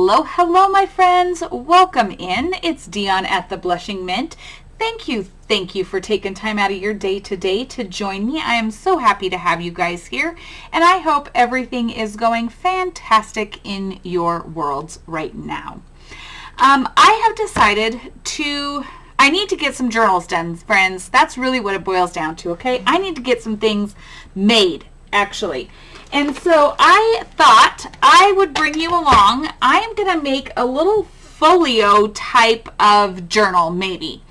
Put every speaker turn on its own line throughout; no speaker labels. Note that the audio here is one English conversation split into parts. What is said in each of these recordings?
Hello, hello, my friends. Welcome in. It's Dion at the Blushing Mint. Thank you for taking time out of your day today to join me. I am so happy to have you guys here, and I hope everything is going fantastic in your worlds right now. I have decided I need to get some journals done, friends. That's really what it boils down to, okay? I need to get some things made, actually. And so I thought I would bring you along. I am going to make a little folio type of journal, maybe.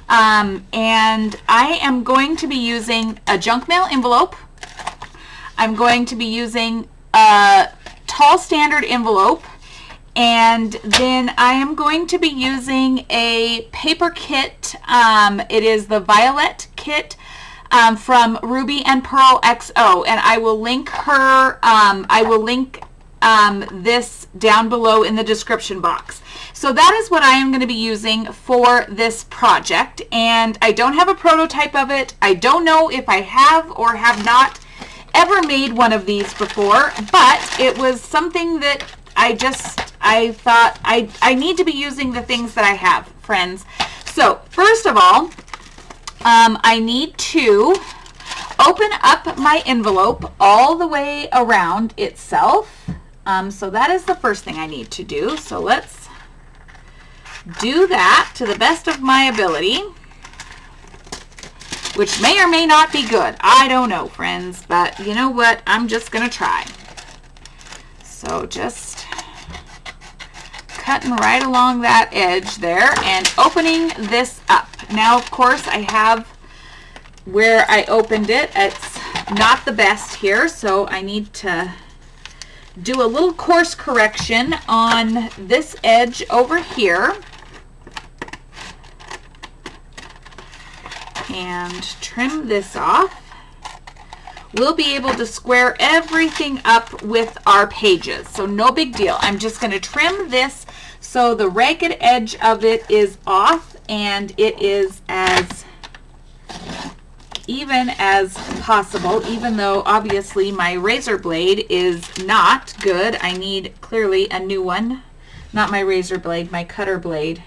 And I am going to be using a junk mail envelope. I'm going to be using a tall standard envelope. And then I am going to be using a paper kit. It is the VIOLETTE kit. From Ruby and Pearl XO, and I will link her. I will link this down below in the description box. So that is what I am going to be using for this project, and I don't have a prototype of it. I don't know if I have or have not ever made one of these before, but it was something that I thought I need to be using the things that I have, friends. So first of all, I need to open up my envelope all the way around itself. So that is the first thing I need to do. So let's do that to the best of my ability, which may or may not be good. I don't know, friends, but you know what? I'm just going to try. So just cutting right along that edge there and opening this up. Now, of course, I have where I opened it. It's not the best here, so I need to do a little course correction on this edge over here and trim this off. We'll be able to square everything up with our pages, so no big deal. I'm just going to trim this so the ragged edge of it is off and it is as even as possible, even though obviously my razor blade is not good. I need clearly a new one. Not my razor blade, my cutter blade.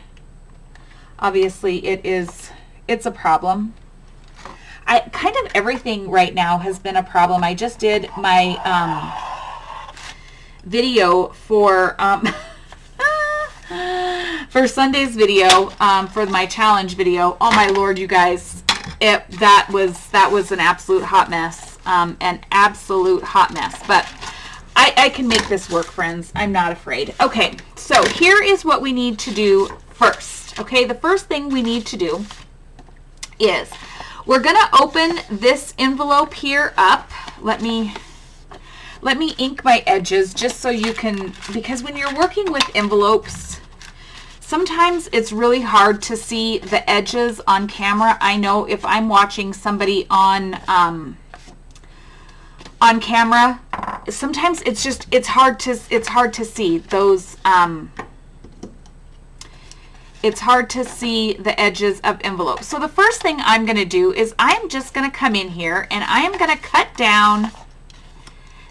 Obviously it's a problem. Kind of everything right now has been a problem. I just did my video for for Sunday's video, for my challenge video. Oh my Lord, you guys, that was an absolute hot mess, an absolute hot mess. But I can make this work, friends. I'm not afraid. Okay, so here is what we need to do first. Okay, the first thing we need to do is we're gonna open this envelope here up. Let me ink my edges just so you can, because when you're working with envelopes, sometimes it's really hard to see the edges on camera. I know if I'm watching somebody on camera, sometimes it's hard to see those. It's hard to see the edges of envelopes. So the first thing I'm going to do is I'm just going to come in here and I am going to cut down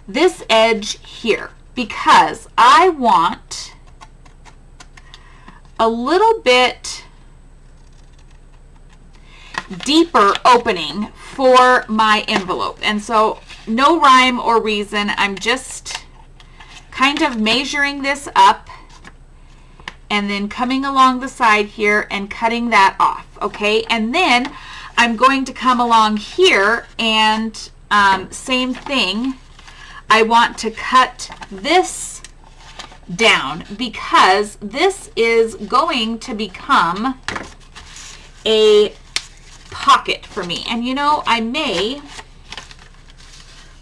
this edge here because I want a little bit deeper opening for my envelope. And so no rhyme or reason, I'm just kind of measuring this up and then coming along the side here and cutting that off, okay? And then I'm going to come along here and same thing. I want to cut this down because this is going to become a pocket for me. And you know, I may,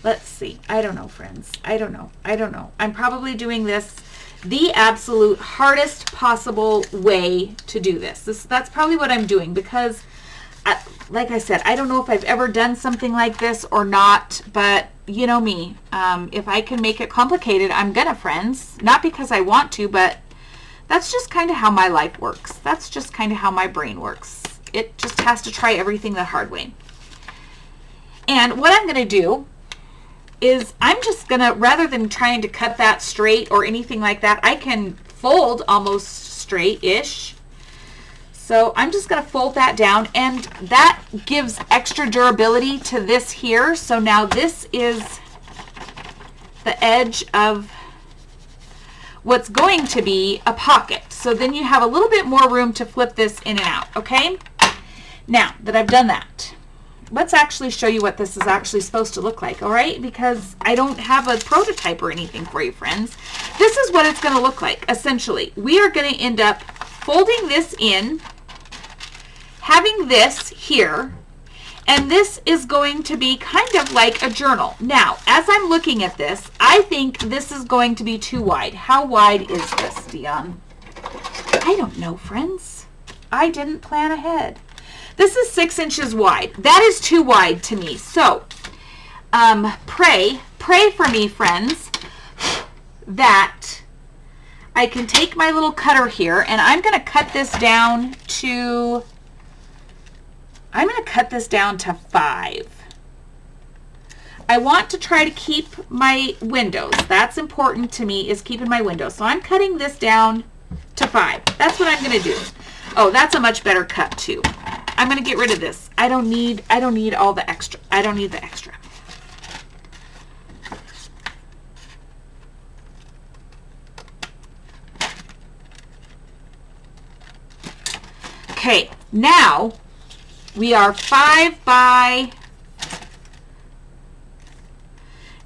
let's see, I don't know, friends. I don't know. I'm probably doing this the absolute hardest possible way to do this. That's probably what I'm doing because, like I said, I don't know if I've ever done something like this or not, but you know me. If I can make it complicated, I'm gonna, friends. Not because I want to, but that's just kind of how my life works. That's just kind of how my brain works. It just has to try everything the hard way. And what I'm gonna do is I'm just gonna, rather than trying to cut that straight or anything like that, I can fold almost straight-ish. So I'm just going to fold that down, and that gives extra durability to this here. So now this is the edge of what's going to be a pocket. So then you have a little bit more room to flip this in and out, okay? Now that I've done that, let's actually show you what this is actually supposed to look like, all right? Because I don't have a prototype or anything for you, friends. This is what it's going to look like, essentially. We are going to end up folding this in, having this here, and this is going to be kind of like a journal. Now, as I'm looking at this, I think this is going to be too wide. How wide is this, Dion? I don't know, friends. I didn't plan ahead. This is 6 inches wide. That is too wide to me. So, pray for me, friends, that I can take my little cutter here, and I'm going to cut this down to, 5. I want to try to keep my windows. That's important to me, is keeping my windows. So I'm cutting this down to 5. That's what I'm going to do. Oh, that's a much better cut too. I'm going to get rid of this. I don't need all the extra. I don't need the extra. Okay, now we are 5 by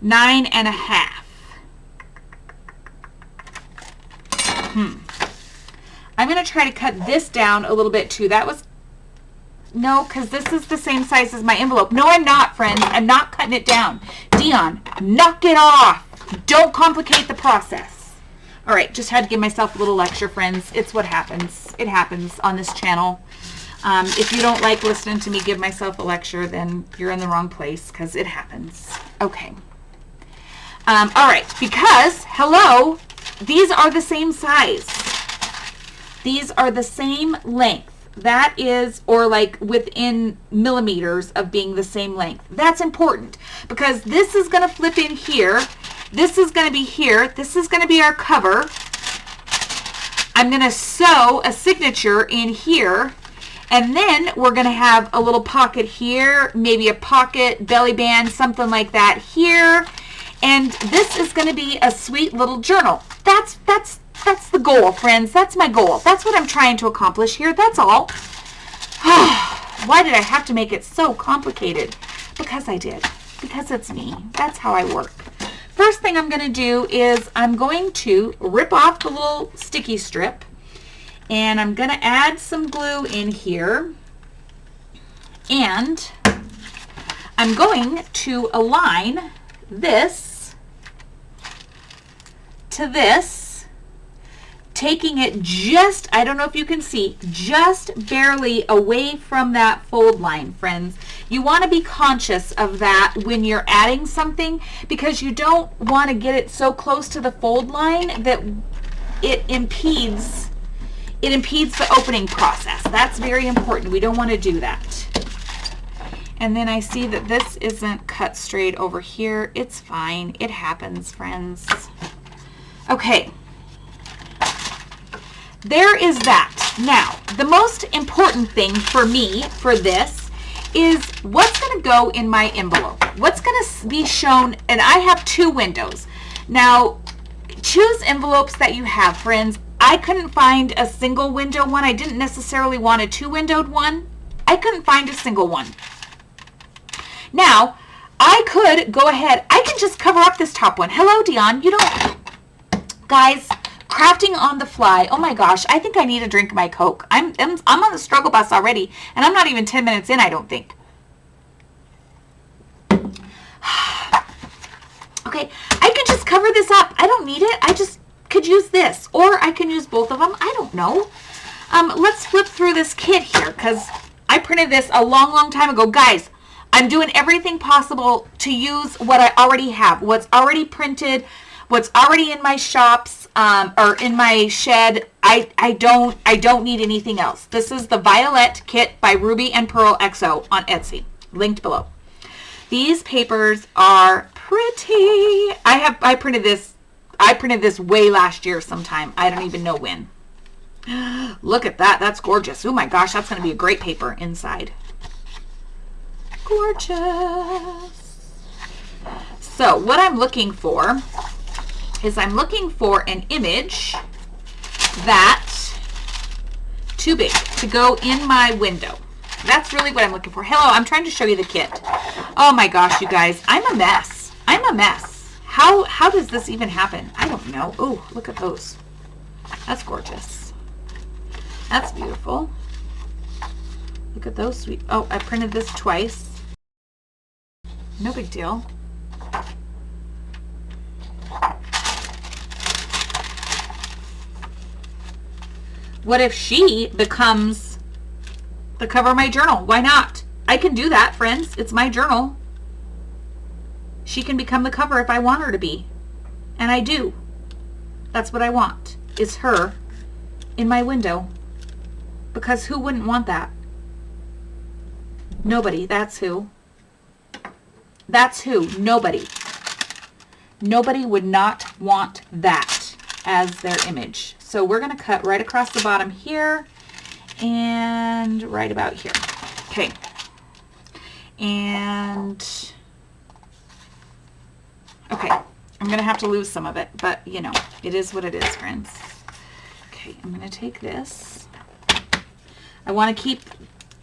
9.5. I'm going to try to cut this down a little bit too. That was, no, because this is the same size as my envelope. No, I'm not, friends. I'm not cutting it down. Dion, knock it off. Don't complicate the process. All right, just had to give myself a little lecture, friends. It's what happens. It happens on this channel. If you don't like listening to me give myself a lecture, then you're in the wrong place, because it happens. Okay. All right, because, hello, these are the same size. These are the same length. That is, or like within millimeters of being the same length. That's important, because this is going to flip in here. This is going to be here. This is going to be our cover. I'm going to sew a signature in here. And then we're going to have a little pocket here, maybe a pocket belly band, something like that here. And this is going to be a sweet little journal. That's the goal, friends. That's my goal. That's what I'm trying to accomplish here. That's all. Why did I have to make it so complicated? Because I did. Because it's me. That's how I work. First thing I'm going to do is I'm going to rip off the little sticky strip. And I'm going to add some glue in here. And I'm going to align this to this, taking it just, I don't know if you can see, just barely away from that fold line, friends. You want to be conscious of that when you're adding something, because you don't want to get it so close to the fold line that it impedes the opening process. That's very important. We don't want to do that. And then I see that this isn't cut straight over here. It's fine. It happens, friends. Okay. There is that. Now, the most important thing for me for this is what's going to go in my envelope. What's going to be shown, and I have 2 windows. Now, choose envelopes that you have, friends. I couldn't find a single window one. I didn't necessarily want a 2-windowed one. I couldn't find a single one. Now, I could go ahead. I can just cover up this top one. Hello, Dion. You don't, guys, crafting on the fly. Oh my gosh, I think I need a drink of my Coke. I'm on the struggle bus already, and I'm not even 10 minutes in, I don't think. Okay, I can just cover this up. I don't need it. I just could use this, or I can use both of them. I don't know. Let's flip through this kit here, because I printed this a long, long time ago. Guys, I'm doing everything possible to use what I already have, what's already printed, what's already in my shops, or in my shed. I don't need anything else. This is the Violette kit by Ruby and Pearl XO on Etsy, linked below. These papers are pretty. I printed this I printed this way last year sometime. I don't even know when. Look at that. That's gorgeous. Oh my gosh, that's going to be a great paper inside. Gorgeous. So what I'm looking for is I'm looking for an image that's too big to go in my window. That's really what I'm looking for. Hello, I'm trying to show you the kit. Oh my gosh, you guys, I'm a mess. I'm a mess. How does this even happen? I don't know. Oh, look at those. That's gorgeous. That's beautiful. Look at those sweet. Oh, I printed this twice. No big deal. What if she becomes the cover of my journal? Why not? I can do that, friends. It's my journal. She can become the cover if I want her to be. And I do. That's what I want, is her in my window. Because who wouldn't want that? Nobody. That's who. That's who. Nobody. Nobody would not want that as their image. So we're going to cut right across the bottom here and right about here. Okay. And okay, I'm going to have to lose some of it, but you know, it is what it is, friends. Okay, I'm going to take this. I want to keep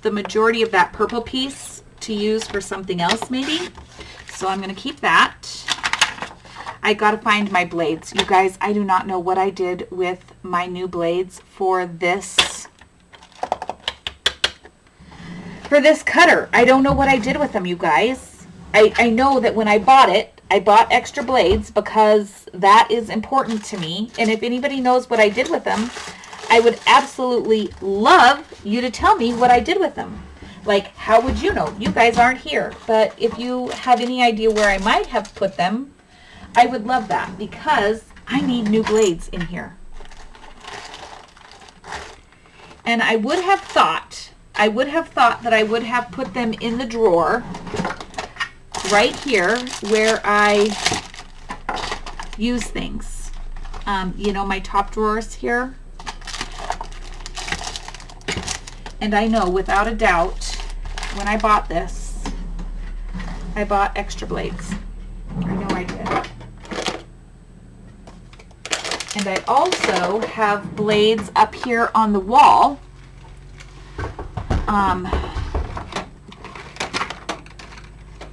the majority of that purple piece to use for something else maybe. So I'm going to keep that. I got to find my blades. You guys, I do not know what I did with my new blades for this cutter. I don't know what I did with them, you guys. I know that when I bought it, I bought extra blades because that is important to me. And if anybody knows what I did with them, I would absolutely love you to tell me what I did with them. Like, how would you know? You guys aren't here. But if you have any idea where I might have put them, I would love that because I need new blades in here. And I would have thought that I would have put them in the drawer right here where I use things. You know, my top drawers here. And I know without a doubt when I bought this, I bought extra blades. I know I did. And I also have blades up here on the wall.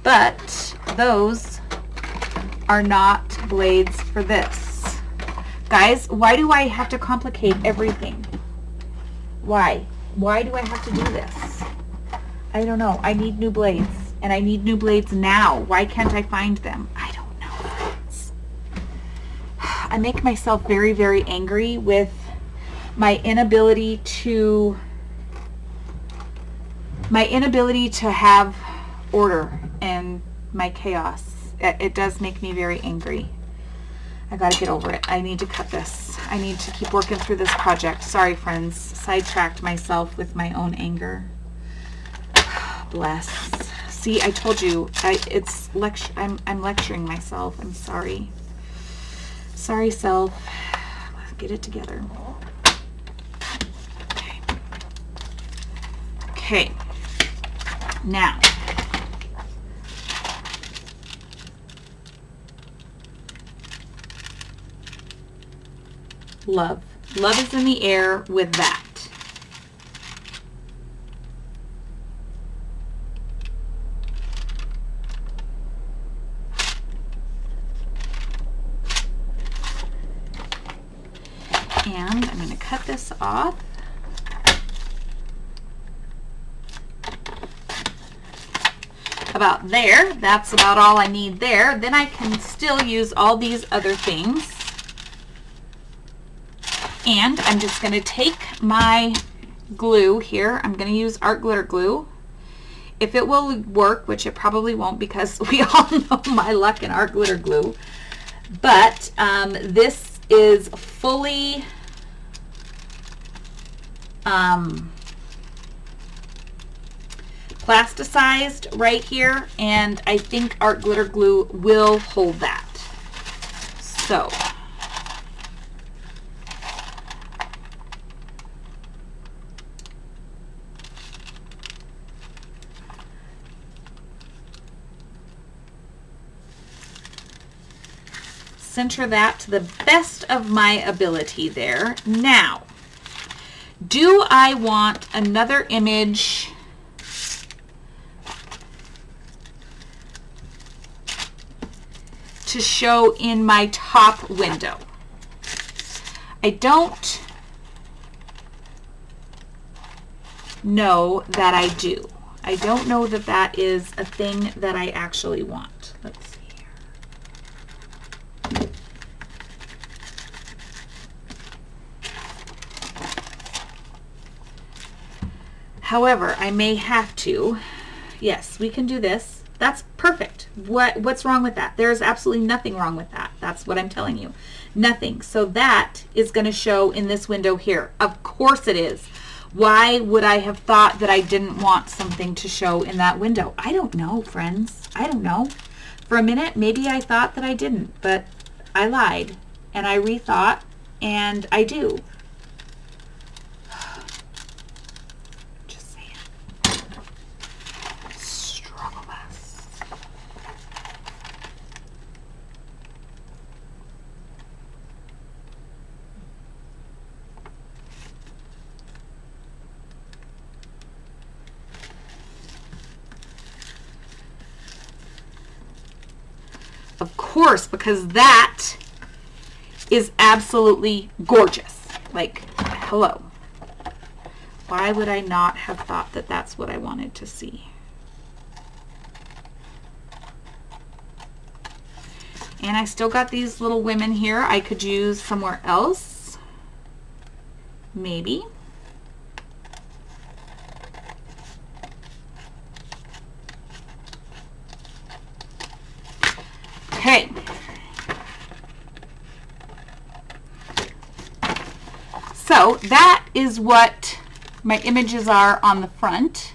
But those are not blades for this. Guys, why do I have to complicate everything? Why? Why do I have to do this? I don't know. I need new blades. And I need new blades now. Why can't I find them? I don't know, friends. I make myself very, very angry with my inability to have order and my chaos. It does make me very angry. I gotta get over it. I need to cut this. I need to keep working through this project. Sorry, friends. Sidetracked myself with my own anger. Bless. See, I told you. I'm lecturing myself. I'm sorry. Sorry, self. Let's get it together. Okay. Okay. Now. Love. Love is in the air with that. And I'm going to cut this off. About there. That's about all I need there. Then I can still use all these other things. And I'm just going to take my glue here. I'm going to use art glitter glue. If it will work, which it probably won't because we all know my luck in art glitter glue. But this is fully plasticized right here. And I think art glitter glue will hold that. So center that to the best of my ability there. Now, do I want another image to show in my top window? I don't know that I do. I don't know that that is a thing that I actually want. Let's see here. However, I may have to. Yes, we can do this. That's perfect. What's wrong with that? There's absolutely nothing wrong with that. That's what I'm telling you. Nothing. So that is going to show in this window here. Of course it is. Why would I have thought that I didn't want something to show in that window? I don't know, friends. I don't know. For a minute, maybe I thought that I didn't, but I lied and I rethought, and I do. Just saying. Struggle bus. Of course, because that is absolutely gorgeous. Like, hello. Why would I not have thought that that's what I wanted to see? And I still got these little women here I could use somewhere else. Maybe. Okay. So that is what my images are on the front.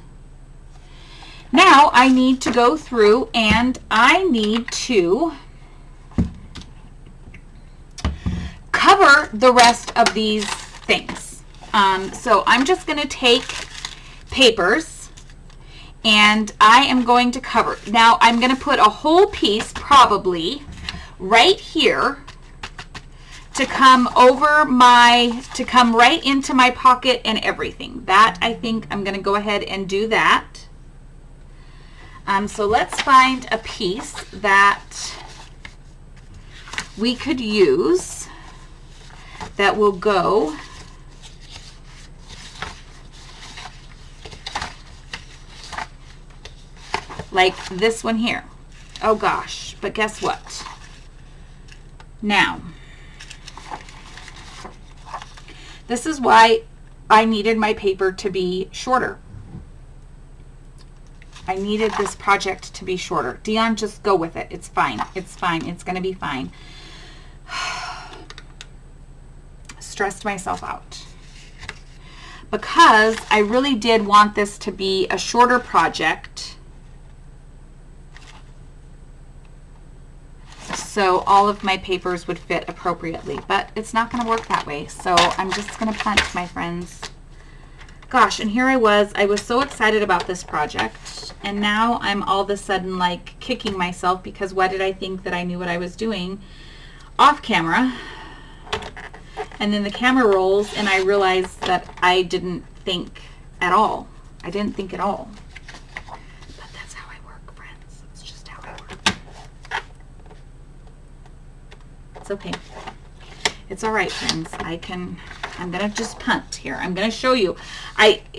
Now I need to go through and I need to cover the rest of these things. So I'm just going to take papers and I am going to cover. Now I'm going to put a whole piece probably right here to come right into my pocket and everything. That, I think I'm going to go ahead and do that. So let's find a piece that we could use that will go like this one here. Oh gosh, but guess what? Now, this is why I needed my paper to be shorter. I needed this project to be shorter. Dion, just go with it. It's fine. It's fine. It's going to be fine. Stressed myself out because I really did want this to be a shorter project. So all of my papers would fit appropriately, but it's not going to work that way. So I'm just going to punt, my friends. Gosh, and here I was so excited about this project, and now I'm all of a sudden like kicking myself because why did I think that I knew what I was doing off camera? And then the camera rolls and I realized that I didn't think at all. I didn't think at all. But that's how I work, friends. It's just how I work. It's okay. It's all right, friends. I'm going to just punt here. I'm going to show you.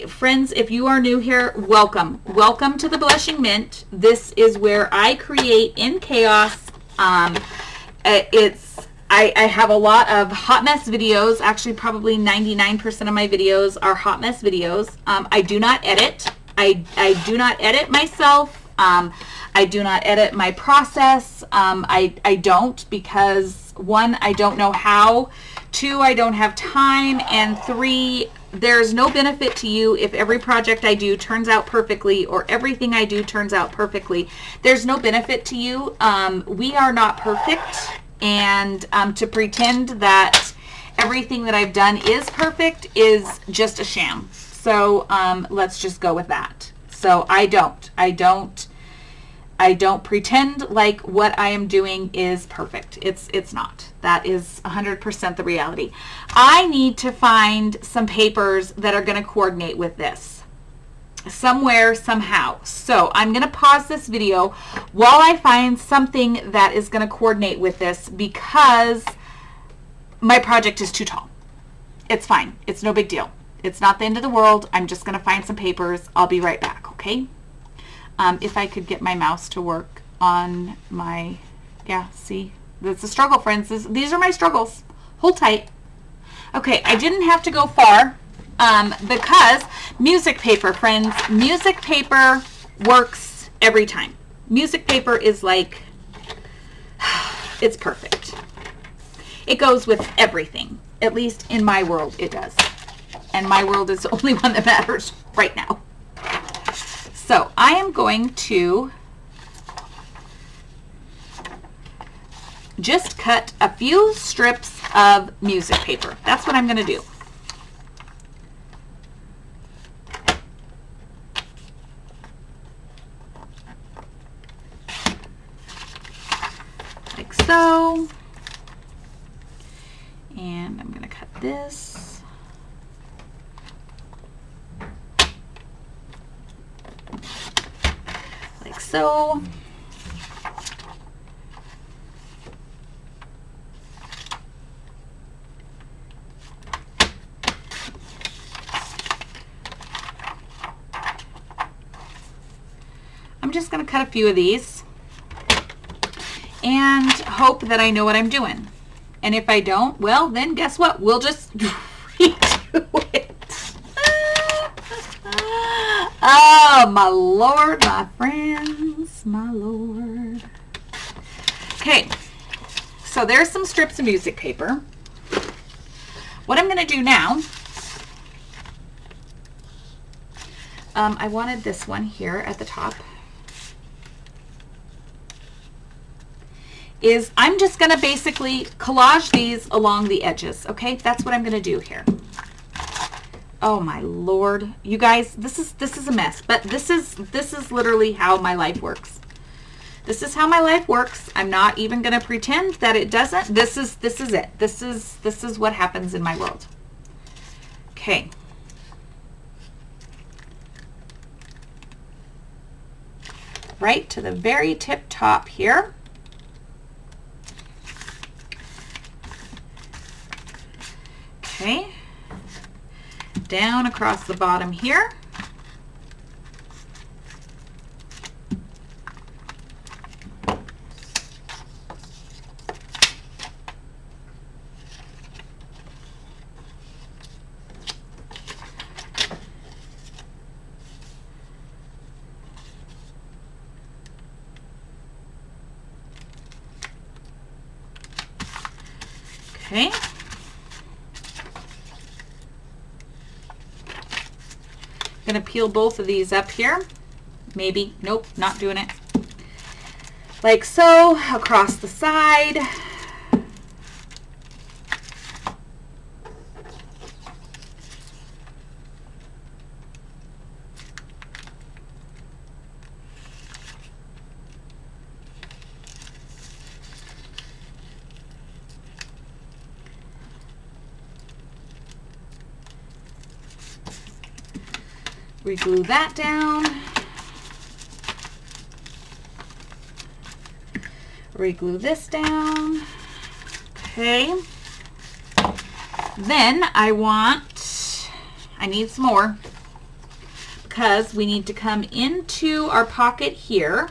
Friends, if you are new here, welcome. Welcome to the Blushing Mint. This is where I create in chaos. I have a lot of hot mess videos. Actually, probably 99% of my videos are hot mess videos. I do not edit. I do not edit myself. I do not edit my process. I don't because, one, I don't know how. Two, I don't have time. And three, there's no benefit to you if every project I do turns out perfectly or everything I do turns out perfectly. There's no benefit to you. We are not perfect. And to pretend that everything that I've done is perfect is just a sham. So let's just go with that. So I don't I don't pretend like what I am doing is perfect. It's not. That is 100% the reality. I need to find some papers that are going to coordinate with this somewhere, somehow. So I'm going to pause this video while I find something that is going to coordinate with this, because my project is too tall. It's fine. It's no big deal. It's not the end of the world. I'm just going to find some papers. I'll be right back, okay? If I could get my mouse to work on my, yeah, see, that's a struggle, friends. These are my struggles. Hold tight. Okay, I didn't have to go far because music paper, friends, music paper works every time. Music paper is like, it's perfect. It goes with everything. At least in my world, it does. And my world is the only one that matters right now. So I am going to just cut a few strips of music paper. That's what I'm going to do. Like so. And I'm going to cut this. Like so. I'm just going to cut a few of these and hope that I know what I'm doing. And if I don't, well, then guess what? We'll just redo it. Oh, my Lord, my friends, my Lord. Okay, so there's some strips of music paper. What I'm going to do now, I wanted this one here at the top, is I'm just going to basically collage these along the edges, okay? That's what I'm going to do here. Oh my Lord, you guys, this is a mess, but this is literally how my life works. This is how my life works. I'm not even going to pretend that it doesn't. This is it. This is what happens in my world. Okay. Right to the very tip top here. Okay. Down across the bottom here. Okay. Going to peel both of these up here. Maybe. Nope, not doing it. Like so, across the side. Reglue that down. Reglue this down. Okay. Then I need some more, because we need to come into our pocket here.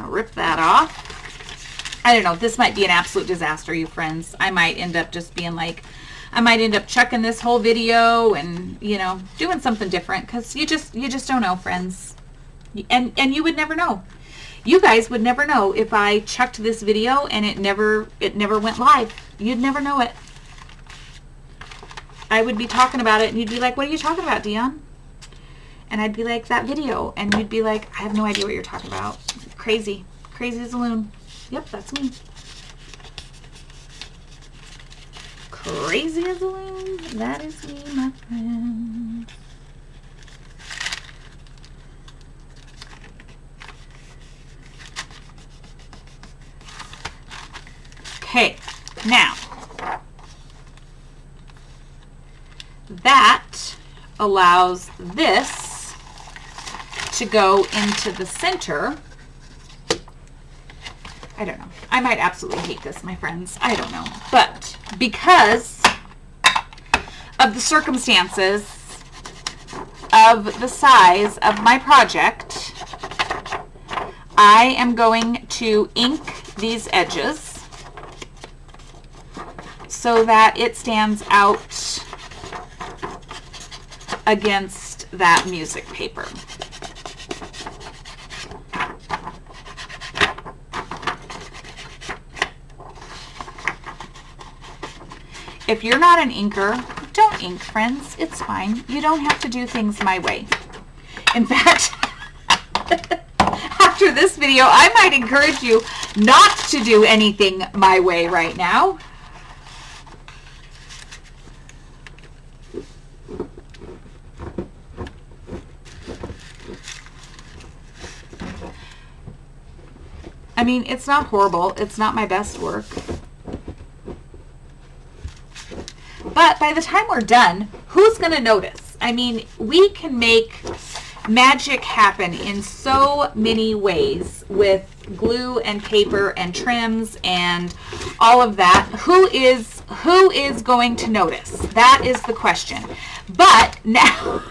Rip that off. I don't know, this might be an absolute disaster, you friends. I might end up just being like, I might end up chucking this whole video and, you know, doing something different, because you just don't know, friends. And you would never know. You guys would never know if I chucked this video and it never went live. You'd never know it. I would be talking about it and you'd be like, what are you talking about, Dion? And I'd be like, that video. And you'd be like, I have no idea what you're talking about. Crazy. Crazy as a loon. Yep, that's me. Crazy as a loon. That is me, my friend. Okay, now that allows this to go into the center. I don't know. I might absolutely hate this, my friends. I don't know. But because of the circumstances of the size of my project, I am going to ink these edges so that it stands out against that music paper. If you're not an inker, don't ink, friends. It's fine. You don't have to do things my way. In fact, after this video, I might encourage you not to do anything my way right now. I mean, it's not horrible. It's not my best work. But by the time we're done, who's going to notice? I mean, we can make magic happen in so many ways with glue and paper and trims and all of that. Who is going to notice? That is the question. But now,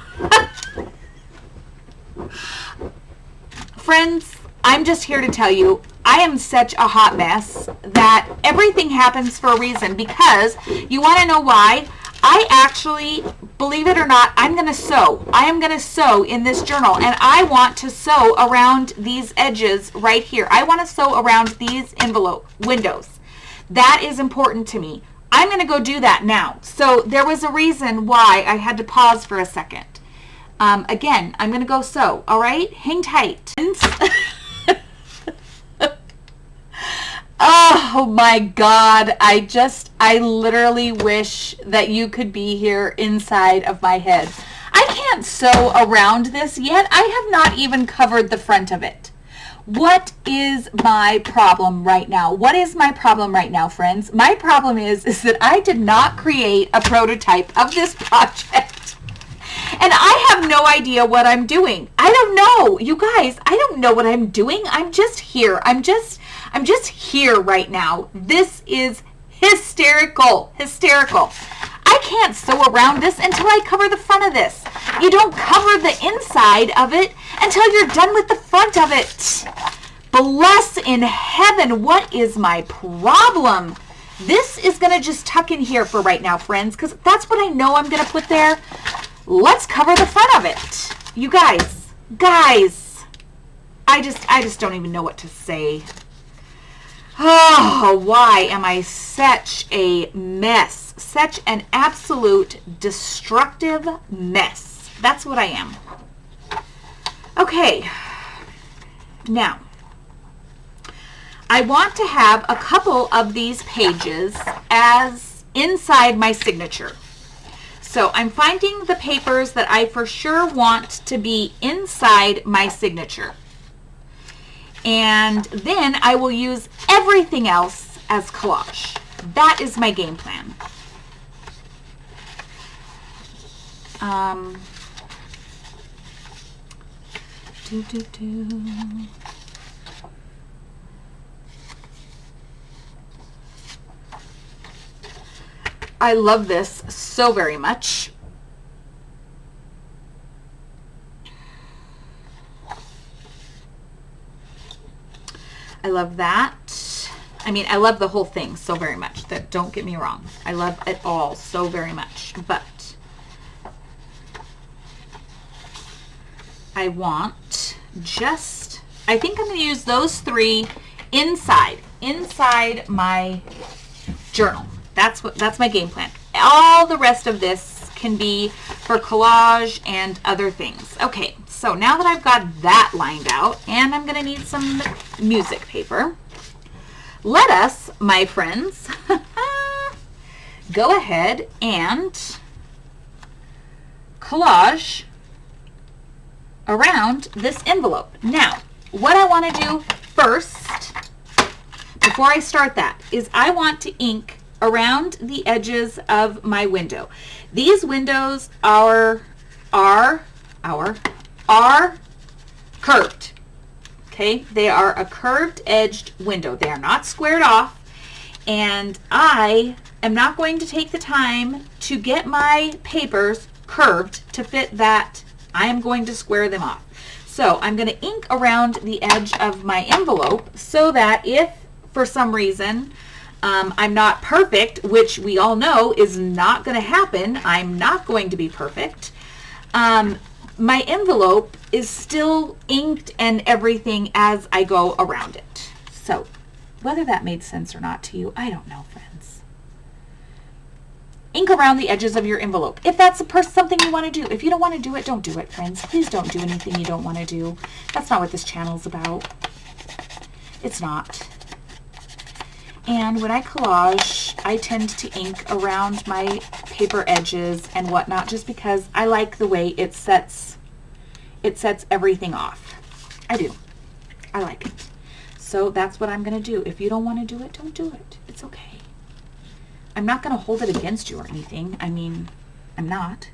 friends, I'm just here to tell you, I am such a hot mess that everything happens for a reason, because you want to know why? I actually, believe it or not, I'm going to sew. I am going to sew in this journal, and I want to sew around these edges right here. I want to sew around these envelope windows. That is important to me. I'm going to go do that now. So there was a reason why I had to pause for a second. Again, I'm going to go sew. All right? Hang tight. Oh my God, I literally wish that you could be here inside of my head. I can't sew around this yet. I have not even covered the front of it. What is my problem right now? What is my problem right now, friends? My problem is that I did not create a prototype of this project. And I have no idea what I'm doing. I don't know. You guys, I don't know what I'm doing. I'm just here. I'm just here right now. This is hysterical. Hysterical. I can't sew around this until I cover the front of this. You don't cover the inside of it until you're done with the front of it. Bless in heaven, what is my problem? This is going to just tuck in here for right now, friends, because that's what I know I'm going to put there. Let's cover the front of it. You guys, I just don't even know what to say. Oh, why am I such a mess? Such an absolute destructive mess. That's what I am. Okay, now, I want to have a couple of these pages as inside my signature. So I'm finding the papers that I for sure want to be inside my signature. And then I will use everything else as collage. That is my game plan. I love this so very much. I love that. I mean, I love the whole thing so very much. That, don't get me wrong. I love it all so very much. But I want just, I think I'm going to use those three inside my journal. That's my game plan. All the rest of this can be for collage and other things. Okay, so now that I've got that lined out, and I'm going to need some music paper, let us, my friends, go ahead and collage around this envelope. Now, what I want to do first, before I start that, is I want to ink around the edges of my window. These windows are curved. Okay, they are a curved edged window. They are not squared off, and I am not going to take the time to get my papers curved to fit that. I am going to square them off. So I'm going to ink around the edge of my envelope so that if for some reason I'm not perfect, which we all know is not going to happen, I'm not going to be perfect, my envelope is still inked and everything as I go around it. So whether that made sense or not to you, I don't know, friends. Ink around the edges of your envelope. If that's something you want to do. If you don't want to do it, don't do it, friends. Please don't do anything you don't want to do. That's not what this channel's about. It's not. And when I collage, I tend to ink around my paper edges and whatnot just because I like the way it sets everything off. I do. I like it. So that's what I'm going to do. If you don't want to do it, don't do it. It's okay. I'm not going to hold it against you or anything. I mean, I'm not.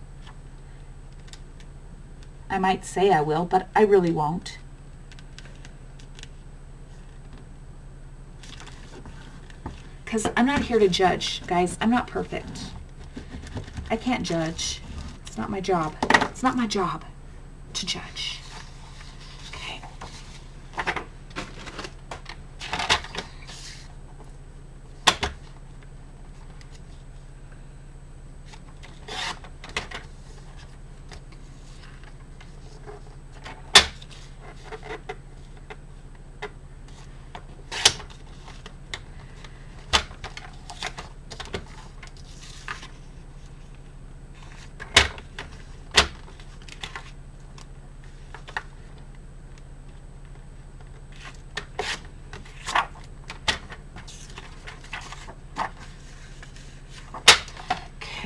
I might say I will, but I really won't. Because I'm not here to judge, guys. I'm not perfect. I can't judge. It's not my job. It's not my job to judge. Okay.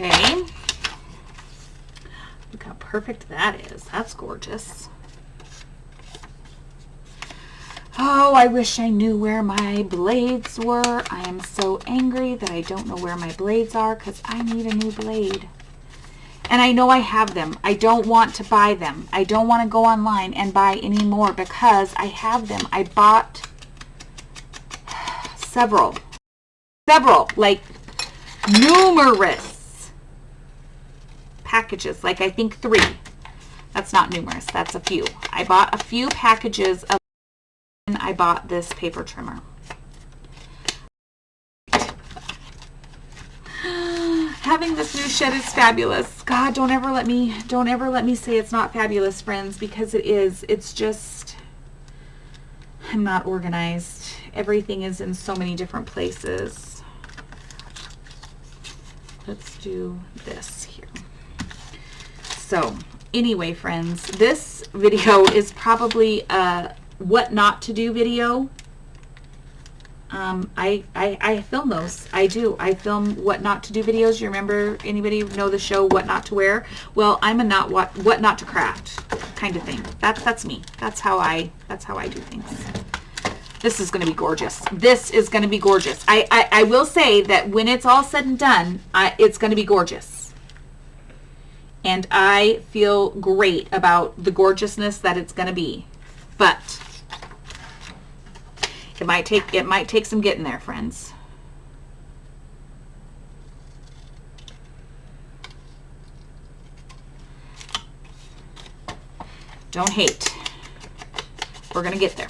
Okay, look how perfect that is. That's gorgeous. Oh, I wish I knew where my blades were. I am so angry that I don't know where my blades are because I need a new blade. And I know I have them. I don't want to buy them. I don't want to go online and buy any more because I have them. I bought several, like numerous packages, like I think 3. That's not numerous, that's a few. I bought a few packages of, and I bought this paper trimmer. Having this new shed is fabulous. God, don't ever let me say it's not fabulous, friends, because it is. It's just, I'm not organized. Everything is in so many different places. Let's do this here. So anyway, friends, this video is probably a what not to do video. I film those. I do. I film what not to do videos. You remember, anybody know the show What Not to Wear? Well, I'm a what not to craft kind of thing. That's me. That's how I do things. This is going to be gorgeous. This is going to be gorgeous. I will say that when it's all said and done, it's going to be gorgeous. And I feel great about the gorgeousness that it's going to be. But it might take some getting there, friends. Don't hate. We're going to get there.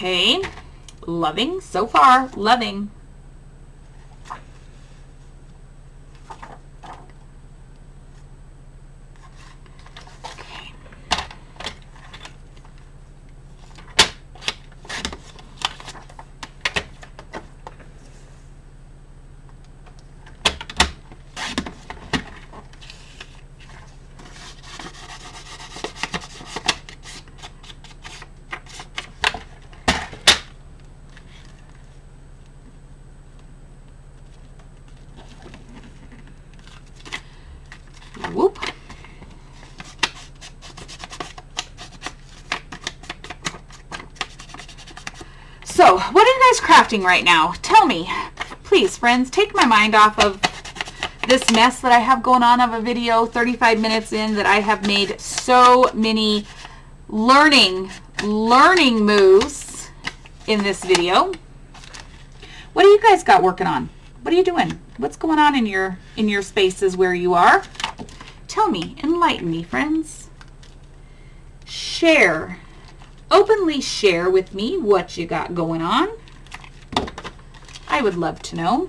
Okay, loving so far, loving. So, what are you guys crafting right now? Tell me. Please, friends, take my mind off of this mess that I have going on of a video 35 minutes in that I have made so many learning moves in this video. What do you guys got working on? What are you doing? What's going on in your spaces where you are? Tell me, enlighten me, friends. Share. Openly share with me what you got going on. I would love to know.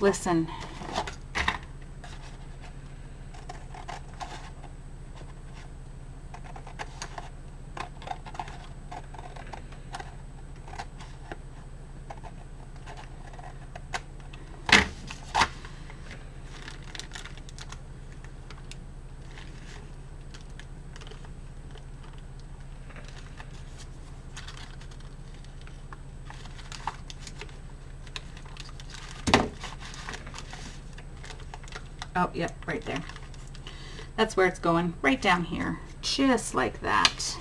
Listen. Oh, yep, right there. That's where it's going, right down here, just like that.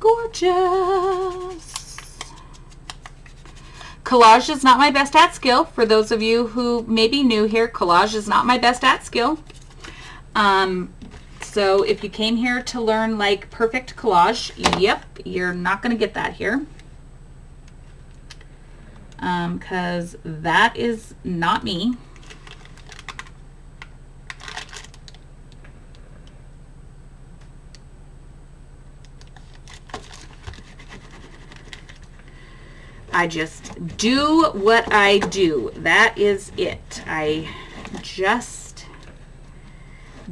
Gorgeous. Collage is not my best at skill. For those of you who may be new here, collage is not my best at skill. So if you came here to learn like perfect collage, yep, you're not going to get that here. Because that is not me. I just do what I do. That is it. I just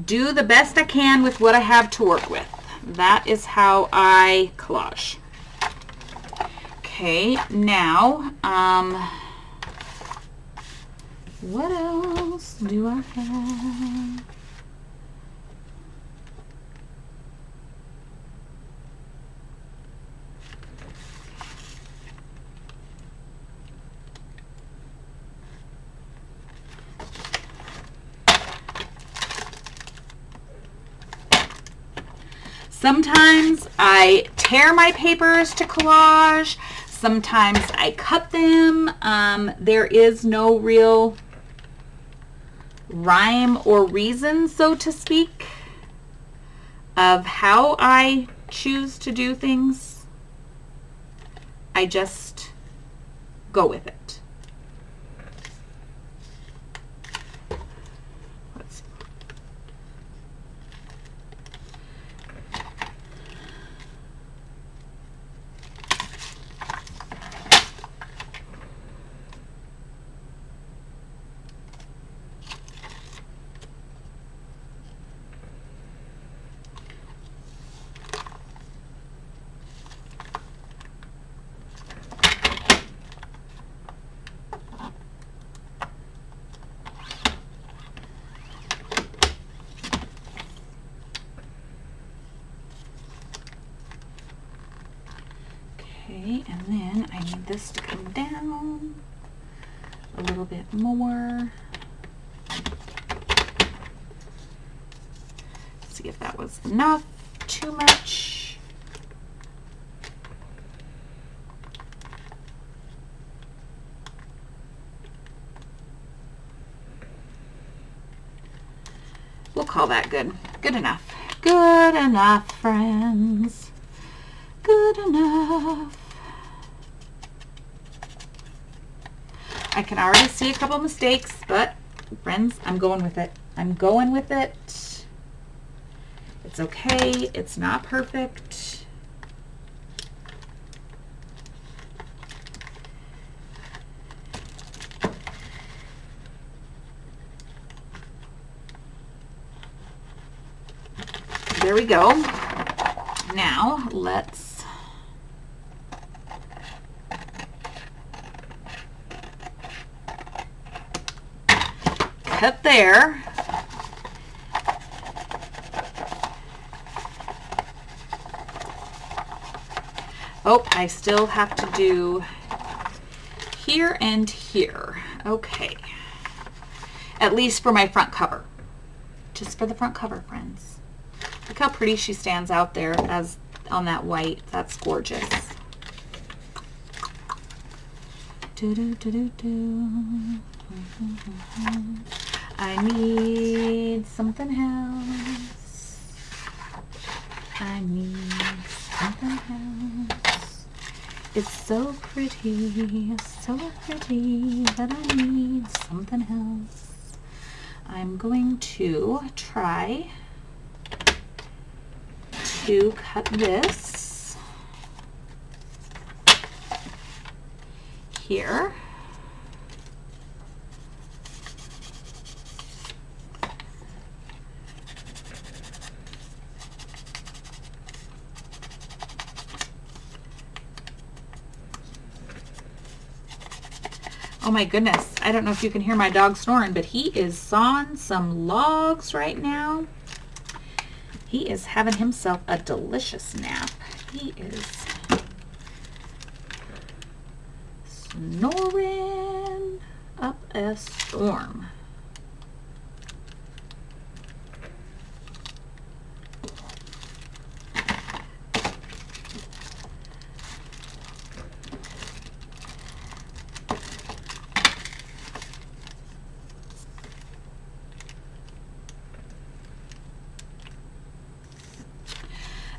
do the best I can with what I have to work with. That is how I collage. Okay, now, what else do I have? Sometimes I tear my papers to collage. Sometimes I cut them. There is no real rhyme or reason, so to speak, of how I choose to do things. I just go with it. Let's see. Okay, and then I need this to come down a little bit more. See if that was enough, too much. We'll call that good. Good enough. Good enough, friends. Good enough. I can already see a couple mistakes, but friends, I'm going with it. I'm going with it. It's okay. It's not perfect. There we go. Now let's cut there. Oh, I still have to do here and here. Okay. At least for my front cover. Just for the front cover, friends. Look how pretty she stands out there as on that white. That's gorgeous. I need something else. I need something else. It's so pretty that I need something else. I'm going to try to cut this here. Oh my goodness, I don't know if you can hear my dog snoring, but he is sawing some logs right now. He is having himself a delicious nap. He is snoring up a storm.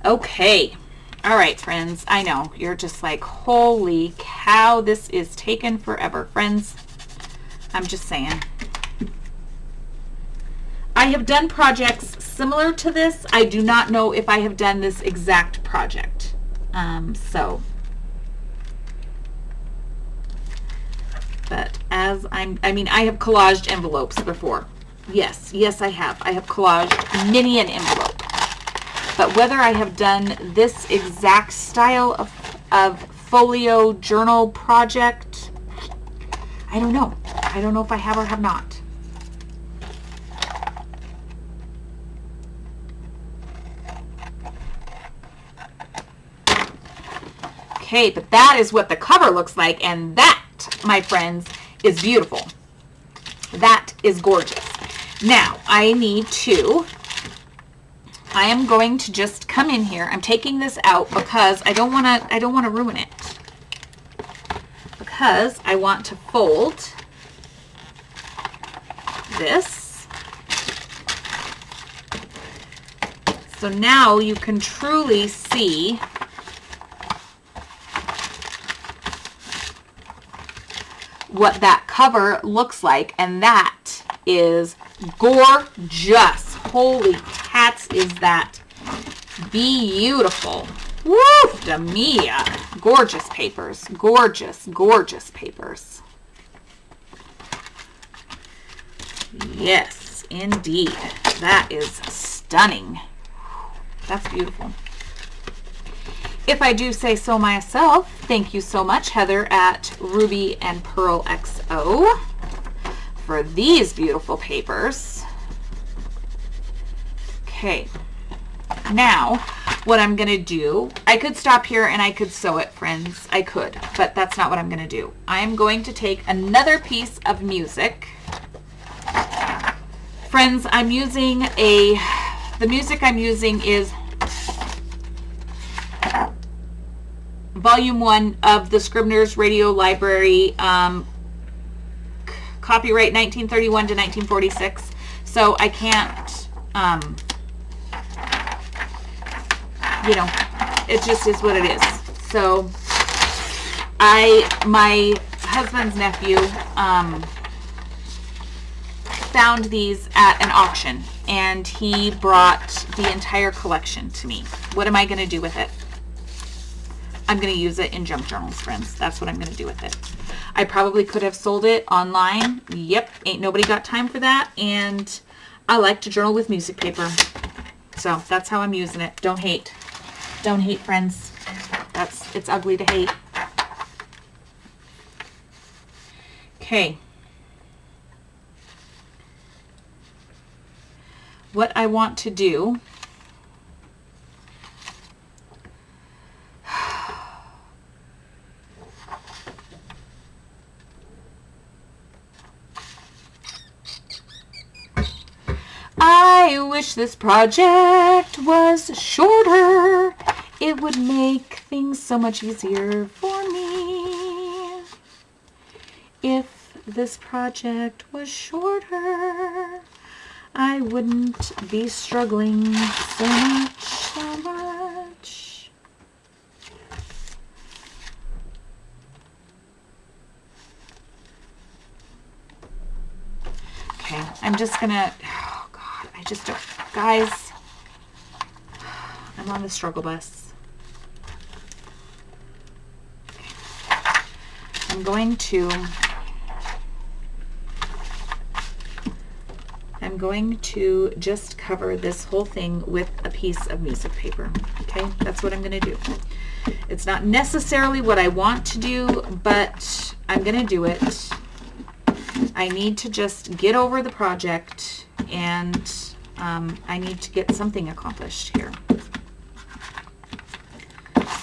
Okay. All right, friends. I know you're just like, holy cow, this is taking forever. Friends, I'm just saying. I have done projects similar to this. I do not know if I have done this exact project. But as I have collaged envelopes before. Yes, I have. I have collaged many an envelope. But whether I have done this exact style of folio journal project, I don't know. I don't know if I have or have not. Okay, but that is what the cover looks like, and that, my friends, is beautiful. That is gorgeous. Now, I am going to just come in here. I'm taking this out because I don't want to ruin it. Because I want to fold this. So now you can truly see what that cover looks like, and that is gorgeous. Holy cats, is that beautiful. Woo, Mia. Gorgeous papers. Gorgeous, gorgeous papers. Yes, indeed. That is stunning. That's beautiful. If I do say so myself, thank you so much, Heather at Ruby and Pearl XO, for these beautiful papers. Okay, now what I'm going to do, I could stop here and I could sew it, friends. I could, but that's not what I'm going to do. I'm going to take another piece of music. Friends, the music I'm using is Volume 1 of the Scribner's Radio Library, copyright 1931 to 1946. So I can't, it just is what it is. So my husband's nephew found these at an auction, and he brought the entire collection to me. What am I going to do with it? I'm going to use it in junk journals, friends. That's what I'm going to do with it. I probably could have sold it online. Yep, ain't nobody got time for that. And I like to journal with music paper. So that's how I'm using it. Don't hate. Don't hate, friends. It's ugly to hate. Okay. what I want to do I wish this project was shorter. It would make things so much easier for me. If this project was shorter, I wouldn't be struggling so much, so much. Okay, I'm just gonna, oh God, I just don't, guys, I'm on the struggle bus. I'm going to just cover this whole thing with a piece of music paper. Okay, that's what I'm going to do. It's not necessarily what I want to do, but I'm going to do it. I need to just get over the project, and I need to get something accomplished here.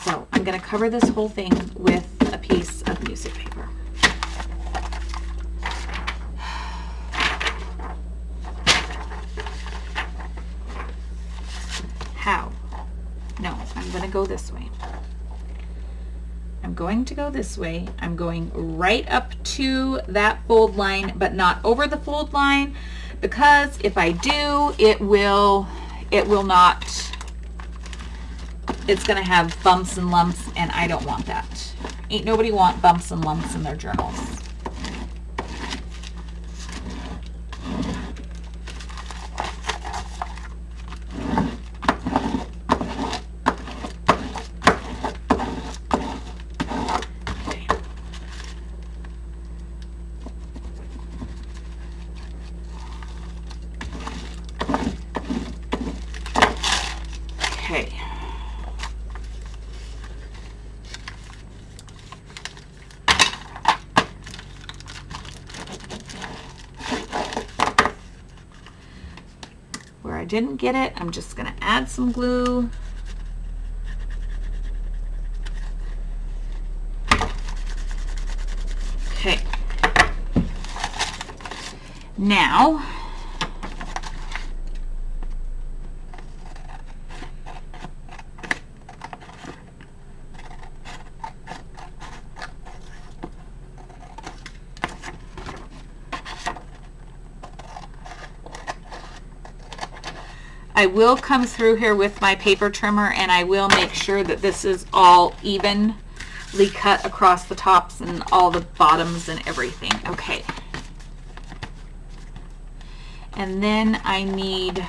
So I'm going to cover this whole thing with a piece of music paper. How? No, I'm going to go this way. I'm going to go this way. I'm going right up to that fold line, but not over the fold line, because if I do, it will not, it's going to have bumps and lumps, and I don't want that. Ain't nobody want bumps and lumps in their journals. Okay. Where I didn't get it, I'm just going to add some glue. Okay. Now, I will come through here with my paper trimmer, and I will make sure that this is all evenly cut across the tops and all the bottoms and everything. Okay. And then I need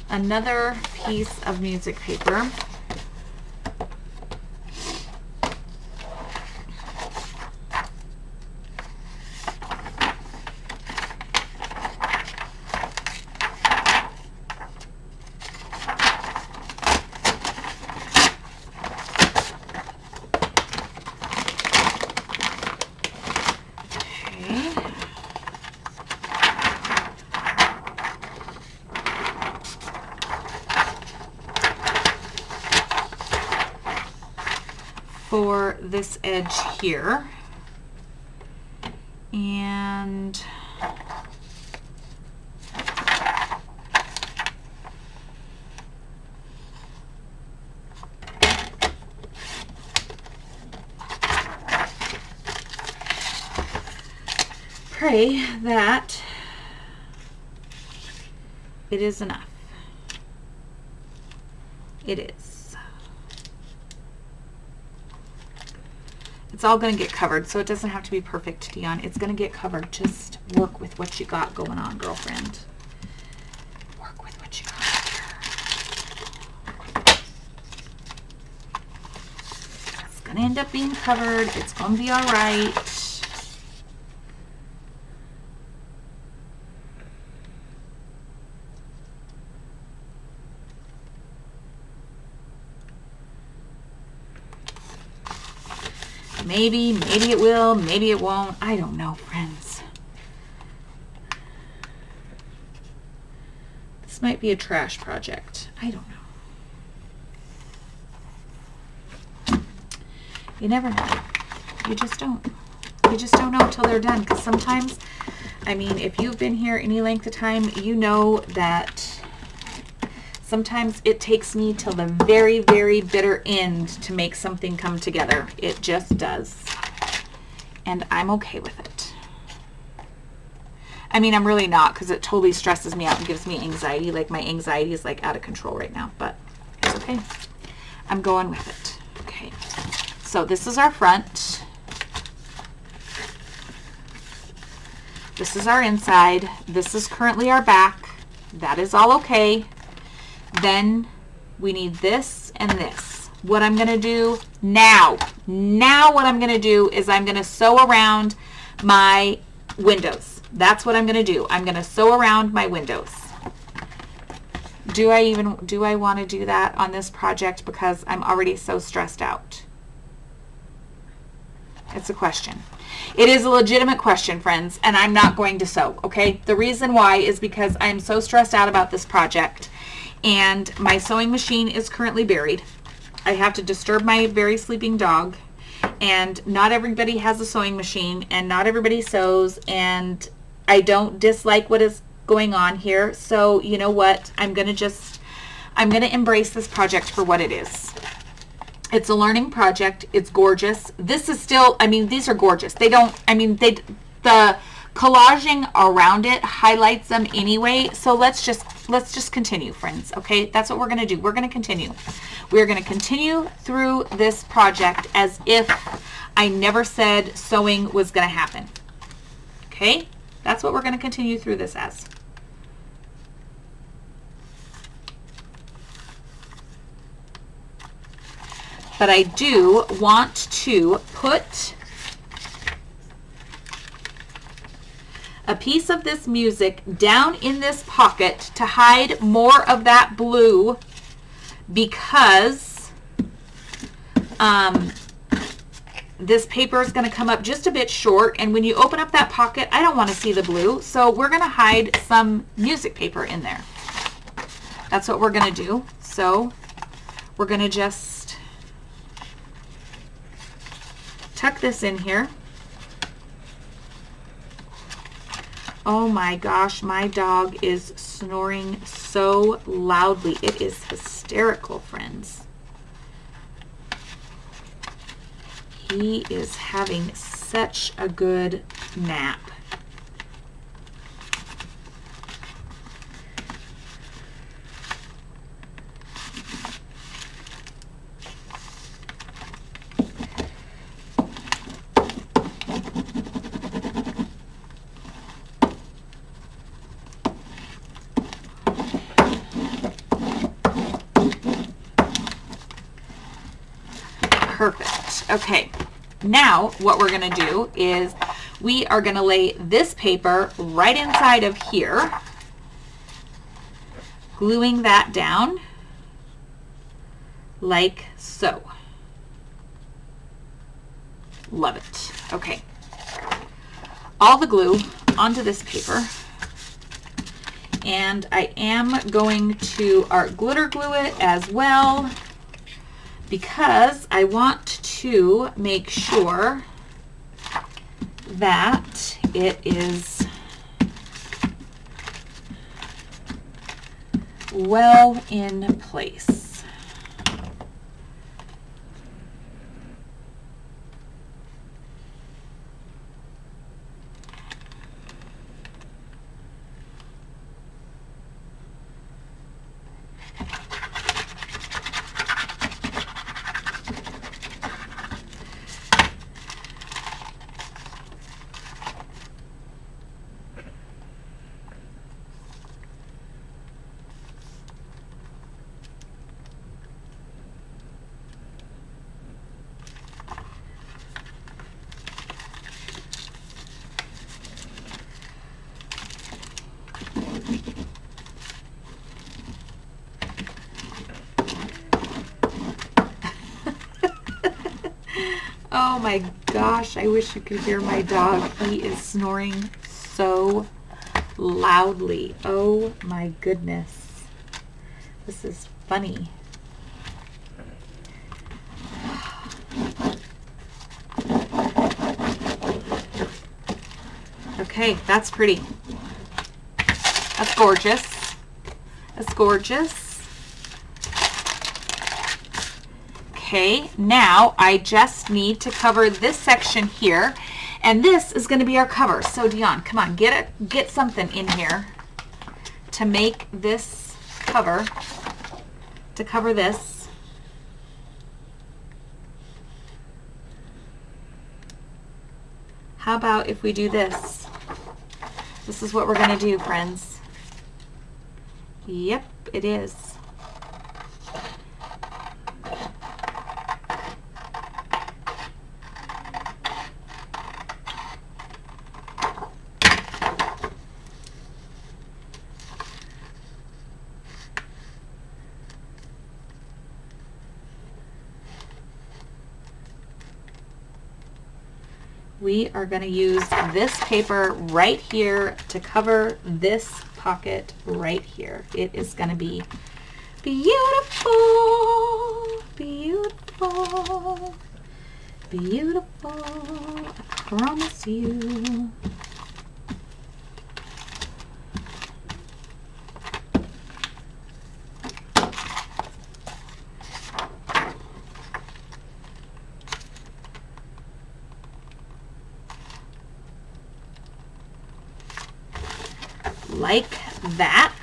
another piece of music paper. For this edge here, and pray that it is enough. It is. It's all going to get covered, so it doesn't have to be perfect, Dion. It's going to get covered. Just work with what you got going on, girlfriend. Work with what you got here. It's going to end up being covered. It's going to be all right. Maybe it will, maybe it won't. I don't know, friends. This might be a trash project. I don't know. You never know. You just don't. You just don't know until they're done. Because sometimes, I mean, if you've been here any length of time, you know that sometimes it takes me till the very, very bitter end to make something come together. It just does. And I'm okay with it. I mean, I'm really not, because it totally stresses me out and gives me anxiety. Like, my anxiety is like out of control right now, but it's okay. I'm going with it. Okay. So this is our front. This is our inside. This is currently our back. That is all okay. Then we need this and this. What I'm going to do now what I'm going to do is I'm going to sew around my windows. That's what I'm going to do. I'm going to sew around my windows. Do I want to do that on this project because I'm already so stressed out? It's a question. It is a legitimate question, friends, and I'm not going to sew, okay? The reason why is because I'm so stressed out about this project, and my sewing machine is currently buried. I have to disturb my very sleeping dog, and not everybody has a sewing machine, and not everybody sews, and I don't dislike what is going on here. So you know what? I'm going to embrace this project for what it is. It's a learning project. It's gorgeous. This is still, I mean, these are gorgeous. The collaging around it highlights them anyway. So let's just continue, friends. Okay. That's what we're going to do. We're going to continue. We're going to continue through this project as if I never said sewing was going to happen. Okay. That's what we're going to continue through this as. But I do want to put a piece of this music down in this pocket to hide more of that blue, because this paper is going to come up just a bit short, and when you open up that pocket, I don't want to see the blue, so we're going to hide some music paper in there. That's what we're going to do. So we're going to just tuck this in here. Oh my gosh, my dog is snoring so loudly. It is hysterical, friends. He is having such a good nap. Perfect. Okay, now what we're going to do is we are going to lay this paper right inside of here, gluing that down like so. Love it. Okay, all the glue onto this paper, and I am going to art glitter glue it as well, because I want to make sure that it is well in place. Oh my gosh, I wish you could hear my dog. He is snoring so loudly. Oh my goodness. This is funny. Okay, that's pretty. That's gorgeous. That's gorgeous. Okay, now I just need to cover this section here, and this is going to be our cover. So Dion, come on, get something in here to make this cover, to cover this. How about if we do this? This is what we're going to do, friends. Yep, it is. We are going to use this paper right here to cover this pocket right here. It is going to be beautiful, beautiful, beautiful, I promise you. Like that.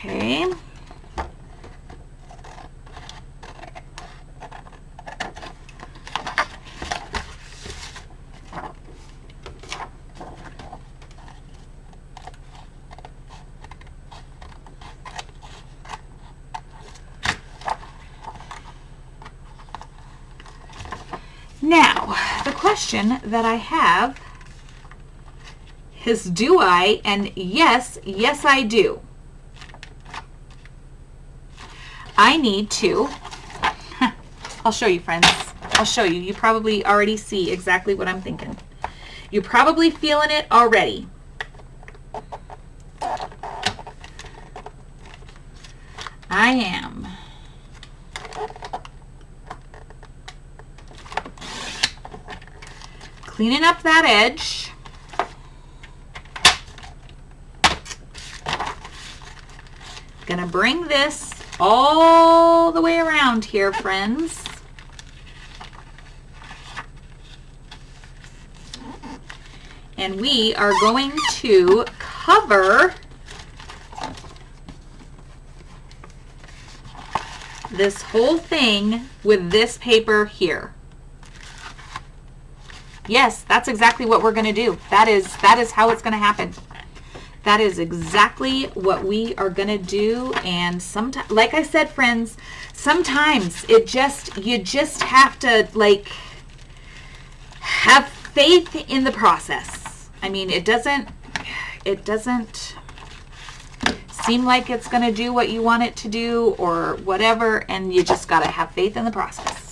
Okay. Now, the question that I have is, do I? And yes, I do. I need to, I'll show you, friends. I'll show you. You probably already see exactly what I'm thinking. You're probably feeling it already. I am. Cleaning up that edge. Gonna bring this all the way around here, friends. And we are going to cover this whole thing with this paper here. Yes, that's exactly what we're going to do. That is how it's going to happen. That is exactly what we are going to do. And sometimes, like I said, friends, sometimes you just have to like have faith in the process. I mean, it doesn't seem like it's going to do what you want it to do or whatever, and you just got to have faith in the process.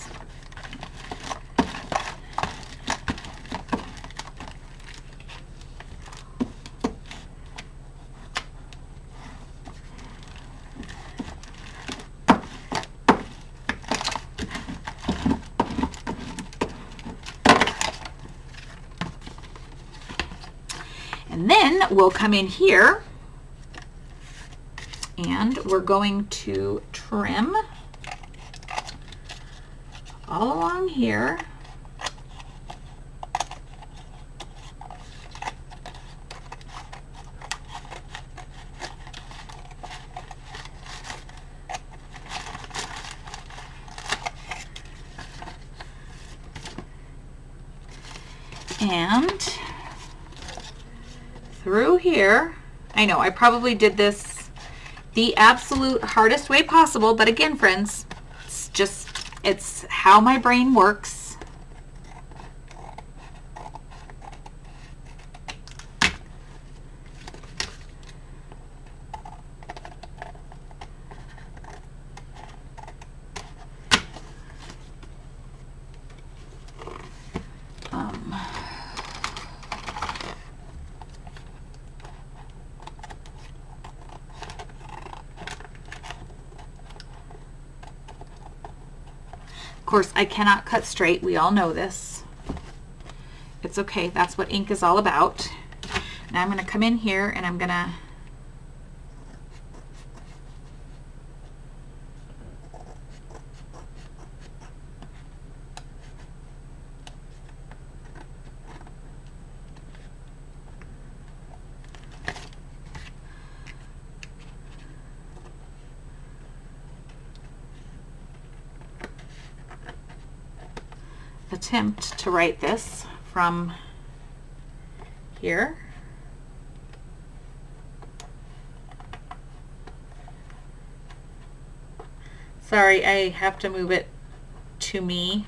And then we'll come in here and we're going to trim all along here. And through here, I know I probably did this the absolute hardest way possible, but again, friends, it's how my brain works. Of course, I cannot cut straight. We all know this. It's okay. That's what ink is all about. Now I'm going to come in here and I'm going to attempt to write this from here. Sorry, I have to move it to me.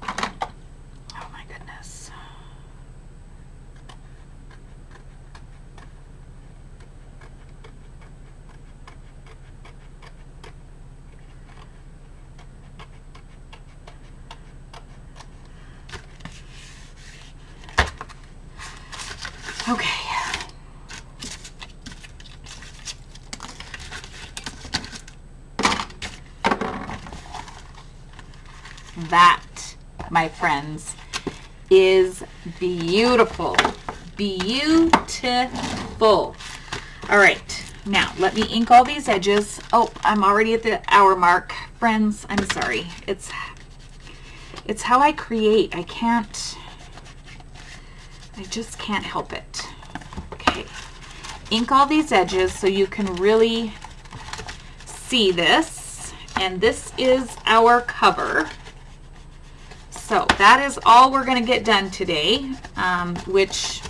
Oh my goodness. Okay. That, my friends, is beautiful. Beautiful. All right, now let me ink all these edges. Oh, I'm already at the hour mark. Friends, I'm sorry. It's how I create. I just can't help it. Okay, ink all these edges so you can really see this. And this is our cover. So that is all we're going to get done today, which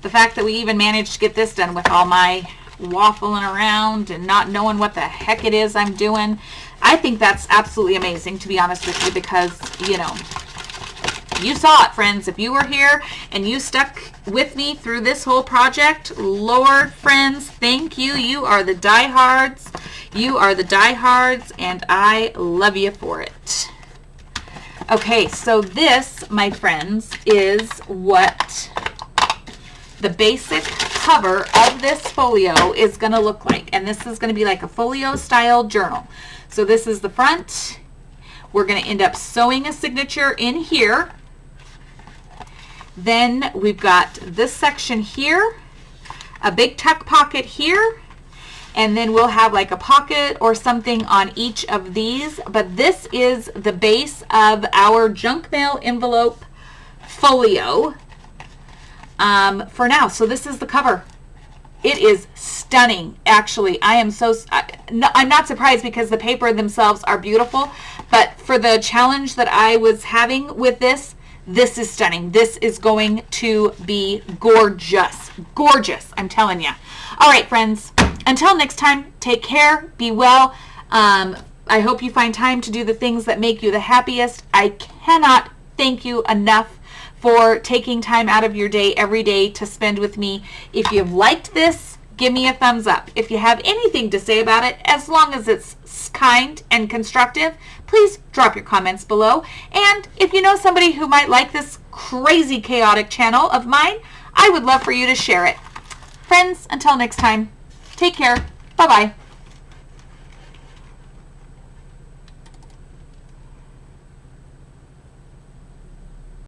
the fact that we even managed to get this done with all my waffling around and not knowing what the heck it is I'm doing, I think that's absolutely amazing, to be honest with you, because, you know, you saw it, friends. If you were here and you stuck with me through this whole project, Lord, friends, thank you. You are the diehards. You are the diehards, and I love you for it. Okay, so this, my friends, is what the basic cover of this folio is going to look like. And this is going to be like a folio style journal. So this is the front. We're going to end up sewing a signature in here. Then we've got this section here, a big tuck pocket here, and then we'll have like a pocket or something on each of these. But this is the base of our junk mail envelope folio for now. So this is the cover. It is stunning, actually. I'm not surprised because the paper themselves are beautiful, but for the challenge that I was having with this is stunning. This is going to be gorgeous. Gorgeous, I'm telling you. All right, friends, until next time, take care, be well. I hope you find time to do the things that make you the happiest. I cannot thank you enough for taking time out of your day every day to spend with me. If you've liked this, give me a thumbs up. If you have anything to say about it, as long as it's kind and constructive, please drop your comments below. And if you know somebody who might like this crazy chaotic channel of mine, I would love for you to share it. Friends, until next time, take care. Bye-bye.